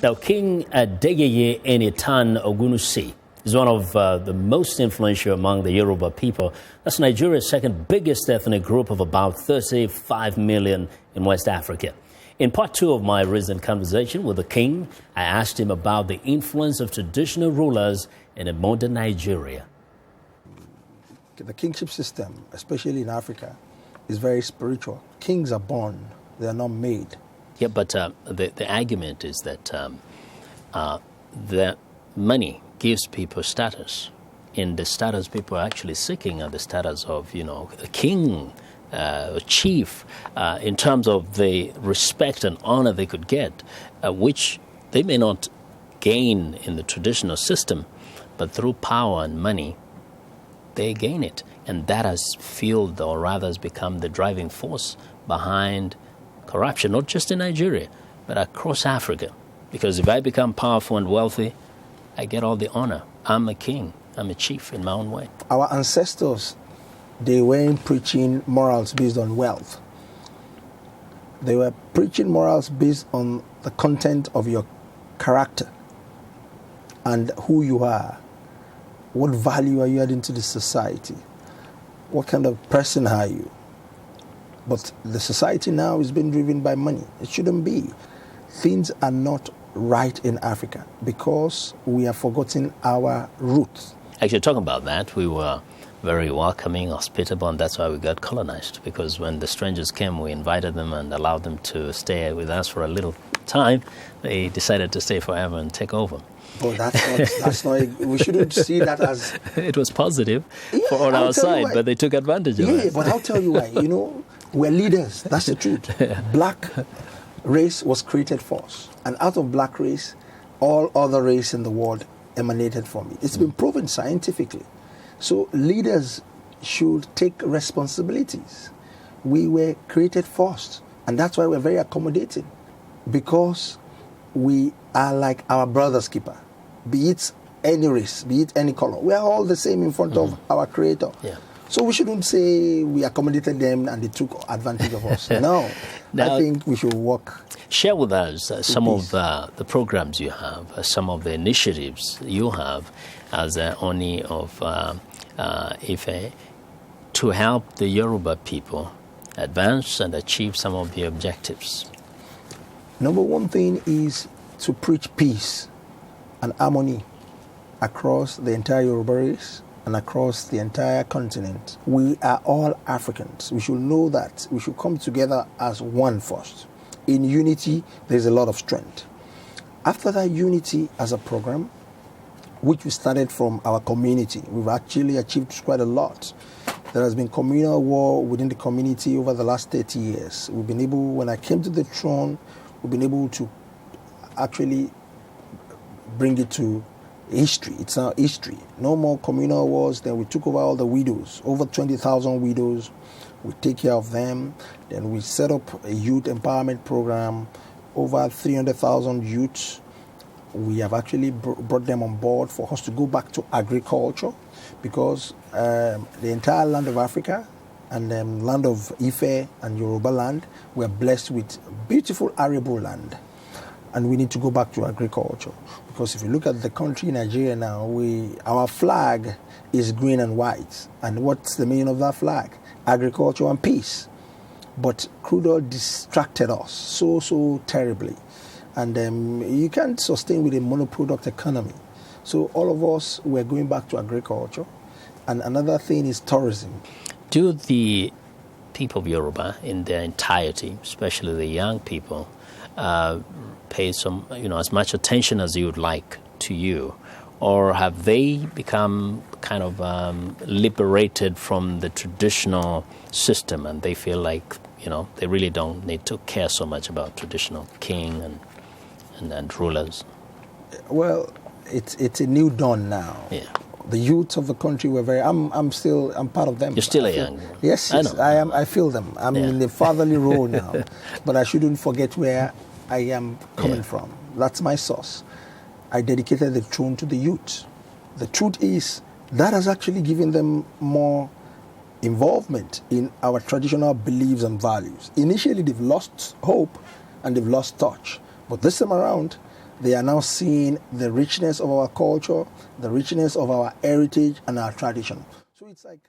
Now, King Adeyeye Enitan Ogunwusi is one of the most influential among the Yoruba people. That's Nigeria's second biggest ethnic group of about 35 million in West Africa. In part two of my recent conversation with the king, I asked him about the influence of traditional rulers in a modern Nigeria. The kingship system, especially in Africa, is very spiritual. Kings are born, they are not made. Yeah, but the argument is that that money gives people status. And the status people are actually seeking are the status of, a king, a chief, in terms of the respect and honor they could get, which they may not gain in the traditional system, but through power and money, they gain it. And that has fueled, or rather has become the driving force behind corruption, not just in Nigeria, but across Africa. Because if I become powerful and wealthy, I get all the honor. I'm a king. I'm a chief in my own way. Our ancestors, they weren't preaching morals based on wealth. They were preaching morals based on the content of your character and who you are. What value are you adding to the society? What kind of person are you? But the society now is being driven by money. It shouldn't be. Things are not right in Africa because we have forgotten our roots. Actually, talking about that, we were very welcoming, hospitable, and that's why we got colonized. Because when the strangers came, we invited them and allowed them to stay with us for a little time. They decided to stay forever and take over. But that's not, we shouldn't see that as... It was positive on our side, but they took advantage of it. Yeah, but I'll tell you why. We're leaders. That's the truth. Black race was created first. And out of black race, all other race in the world emanated from it. It's been proven scientifically. So leaders should take responsibilities. We were created first. And that's why we're very accommodating. Because we are like our brother's keeper. Be it any race, be it any color. We are all the same in front of our creator. Yeah. So we shouldn't say we accommodated them and they took advantage of us. No, now, I think we should work. Share with us some of the programs you have, some of the initiatives you have as Oni of Ife to help the Yoruba people advance and achieve some of the objectives. Number one thing is to preach peace and harmony across the entire Yoruba race and across the entire continent. We are all Africans. We should know that. We should come together as one first. In unity, there's a lot of strength. After that unity as a program, which we started from our community, we've actually achieved quite a lot. There has been communal war within the community over the last 30 years. We've been able, when I came to the throne, we've been able to actually bring it to history. It's our history. No more communal wars. Then we took over all the widows, over 20,000 widows. We take care of them. Then we set up a youth empowerment program, over 300,000 youths. We have actually brought them on board for us to go back to agriculture because the entire land of Africa and the land of Ife and Yoruba land, we're blessed with beautiful arable land. And we need to go back to agriculture. Because if you look at the country, Nigeria now, our flag is green and white. And what's the meaning of that flag? Agriculture and peace. But crude oil distracted us so terribly. And you can't sustain with a monoproduct economy. So all of us, we're going back to agriculture. And another thing is tourism. Do the people of Yoruba in their entirety, especially the young people, pay some, as much attention as you would like to you? Or have they become kind of liberated from the traditional system and they feel like, they really don't need to care so much about traditional king and rulers? Well, it's a new dawn now. Yeah. The youth of the country were I'm part of them. You're still a young. Yes, I am. I feel them. I'm in the fatherly role now, but I shouldn't forget where I am coming from. That's my source. I dedicated the throne to the youth. The truth is that has actually given them more involvement in our traditional beliefs and values. Initially, they've lost hope and they've lost touch, but this time around, They are now seeing the richness of our culture, the richness of our heritage and our tradition. So it's like